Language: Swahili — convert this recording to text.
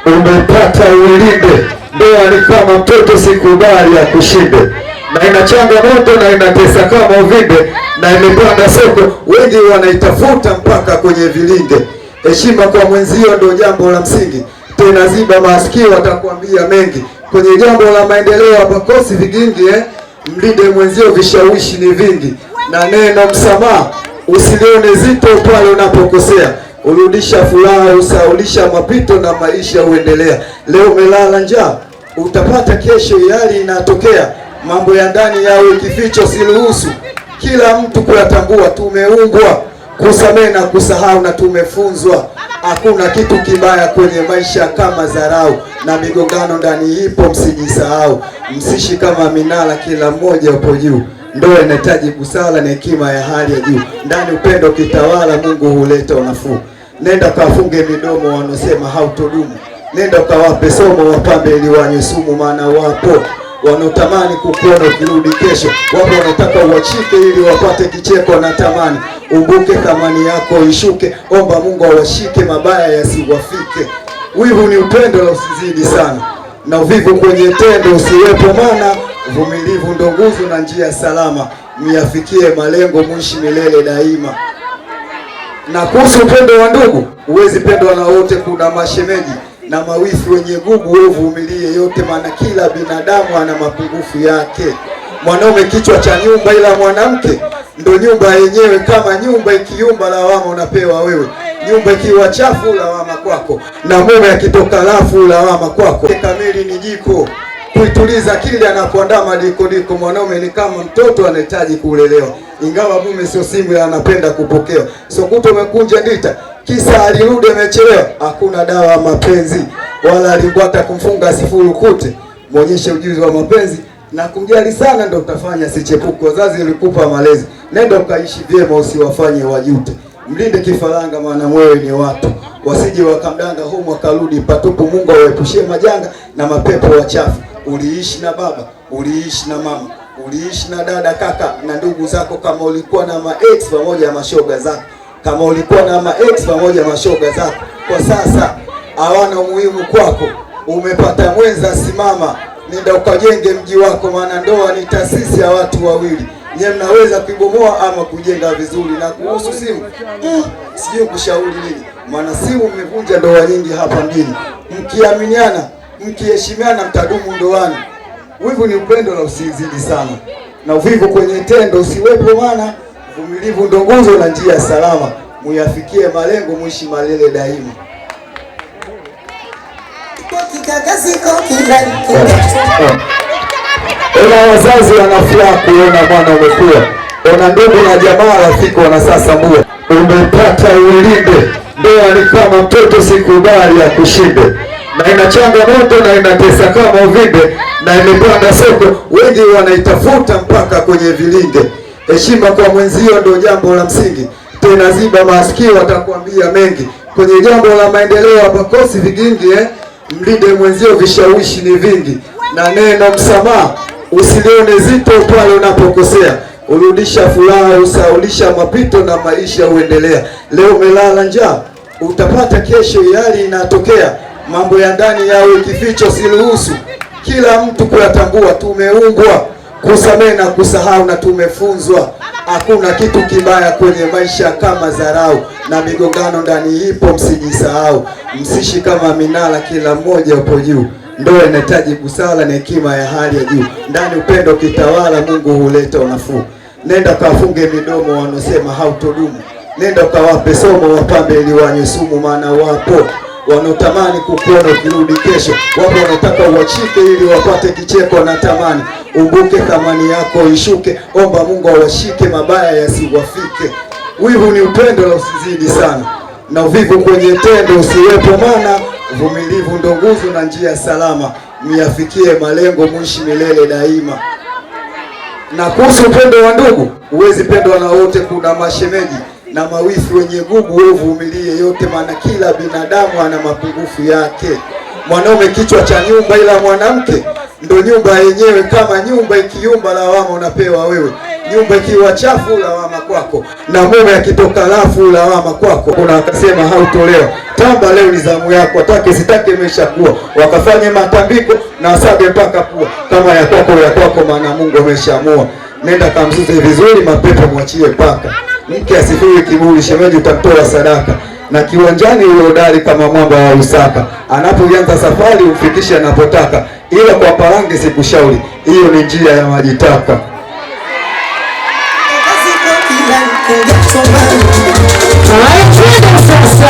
umepata ulinde. Ndoa ni kama mtoto, sikubali ya kushinde, na ina changamoto na inatesa kama uvimbe, na imepanda soko, wengi wanaitafuta mpaka kwenye vilinge. Heshima kwa mwenzio ndio jambo la msingi, tena ziba masikio watakwambia mengi. Kwenye jambo la maendeleo hapakosi vigingi Mlinde mwenzio, vishawishi ni vingi, na neno msamaha usilione zito pale unapokosea. Urudisha furaha, usaulisha mapito na maisha huendelea. Leo umelala njaa, utapata kesho, yali inatokea. Mambo ya ndani yawe kificho, siruhusu kila mtu kuyatambua. Tumeumbwa kusamehe na kusahau, na tumefunzwa hakuna kitu kibaya kwenye maisha kama dharau, na migongano ndani ipo, msijisahau. Msishi kama minara, kila mmoja upo juu. Ndoa inahitaji busara na hekima ya hali ya juu. Ndani upendo kitawala, Mungu huleta unafuu. Nenda kafunge midomo wanosema hautodumu, nenda kawape somo wapambe ili wanywe sumu. Maana wapo wanaotamani kukuona ukirudi kesho, wapo wanataka uachike ili wapate kicheko na tamani. Umbuke thamani yako ishuke, omba Mungu awashike, mabaya yasiwafike. Wivu ni upendo na usizidi sana, na uvivu kwenye tendo usiwepo, maana uvumilivu ndo nguzo na njia salama. Miafikie malengo, mwishi milele daima. Na kuhusu upendo wa ndugu, huwezi pendwa na wote, kuna mashemeji na mawifi wenye gugu. Wewe uvumilie yote, maana kila binadamu ana mapungufu yake. Mwanaume kichwa cha nyumba, ila mwanamke ndo nyumba yenyewe. Kama nyumba ikiumba, lawama unapewa wewe. Nyumba ikiwa chafu, lawama kwako, na mume akitoka lafu, lawama kwako. Kamili ni jiko kuituliza kile anapoandaa madiko. Mwanaume ni kama mtoto, anahitaji kulelewa, ingawa mume sio simu, anapenda kupokewa. Sokuto umekunja ndita, kisa alirudi amechelewa. Hakuna dawa ya mapenzi, wala alimbwata kumfunga asifurukute. Muonyeshe ujuzi wa mapenzi na kumjali sana, ndio utafanya sichepuko. Wazazi walikupa malezi, nenda ukaishi vyema, usiwafanye wajute. Mlinde kifaranga, maana mwewe ni watu, wasije wakamdanga humu wakarudi patupu. Mungu awaepushie majanga na mapepo wachafu. Uliishi na baba, uliishi na mama, uliishi na dada, kaka na ndugu zako. Kama ulikuwa na ma-ex pamoja na mashoga zako, kama ulikuwa na ma-ex pamoja na mashoga zako, kwa sasa hawana umuhimu kwako. Umepata mwenza, simama, nenda ukajenge mji wako, maana ndoa ni taasisi ya watu wawili. Nye mnaweza kuibomoa ama kujenga vizuri. Na kuhusu simu, sijui kushauri nini, maana simu mmevunja ndoa nyingi hapa mjini. Mkiaminiana, mkiheshimiana, mtadumu ndoani. Wivu ni upendo na usizidi sana, na uvivu kwenye tendo usiwepo, maana uvumilivu ndo nguzo na njia salama. Muyafikie malengo, mwishi malele daima. Ona wazazi wanafuraha kuona mwana umekua. Ona ndugu na jamaa rafiki wanasasambua. Umepata ulinde. Ndoa ni kama mtoto, sikubali ya kushinde, na ina changamoto na inatesa kama uvimbe, na imepanda soko, wengi wanaitafuta mpaka kwenye vilinge. Heshima kwa mwenzio ndio jambo la msingi, tena ziba masikio watakwambia mengi. Kwenye jambo la maendeleo hapakosi vigingi Mlinde mwenzio, vishawishi ni vingi, na neno msamaha usilione zito pale unapokosea. Urudisha furaha, usaulisha mapito na maisha huendelea. Leo umelala njaa, utapata kesho, yali inatokea. Mambo ya ndani yawe kificho, siruhusu kila mtu kuyatambua. Tumeumbwa kusamehe na kusahau, na tumefunzwa hakuna kitu kibaya kwenye maisha kama dharau, na migongano ndani ipo, msijisahau. Msishi kama minara, kila mmoja upo juu. Ndoa inahitaji busara na hekima ya hali ya juu. Ndani upendo kitawala, Mungu huleta unafuu. Nenda kafunge midomo wanosema hautodumu, nenda kawape somo wapambe ili wanywe sumu. Maana wapo wanaotamani kukuona ukirudi kesho, wapo wanataka uachike ili wapate kicheko na tamani. Umbuke thamani yako ishuke, omba Mungu awashike, mabaya yasiwafike. Wivu ni upendo na usizidi sana, na uvivu kwenye tendo usiwepo, maana uvumilivu ndo nguzo na njia salama. Miafikie malengo, mwishi milele daima. Na kuhusu upendo wa ndugu, huwezi pendwa na wote, kuna mashemeji na mawifi wenye gugu. Wewe uvumilie yote, maana kila binadamu ana mapungufu yake. Mwanaume kichwa cha nyumba, ila mwanamke ndo nyumba yenyewe. Kama nyumba ikiumba, lawama unapewa wewe. Nyumba ikiwa chafu, lawama kwako, na mume akitoka lafu, lawama kwako. Kuna akasema hautolewa. Tamba leo ni zamu yako, atake sitake imeshakuwa. Wakafanye matambiko na wasage mpaka pua. Kama ya kwako maana Mungu ameshaamua. Nenda kamzuze vizuri, mapepo mwachie paka. Mke asifiwe kiburi, shemeji utamtoa sadaka. Na kiwanjani ule udari kama mwamba wa Lusaka. Anapoanza safari umfikishe anapotaka. Ila kwa parange sikushauri, hiyo ni njia ya majitaka. Sasa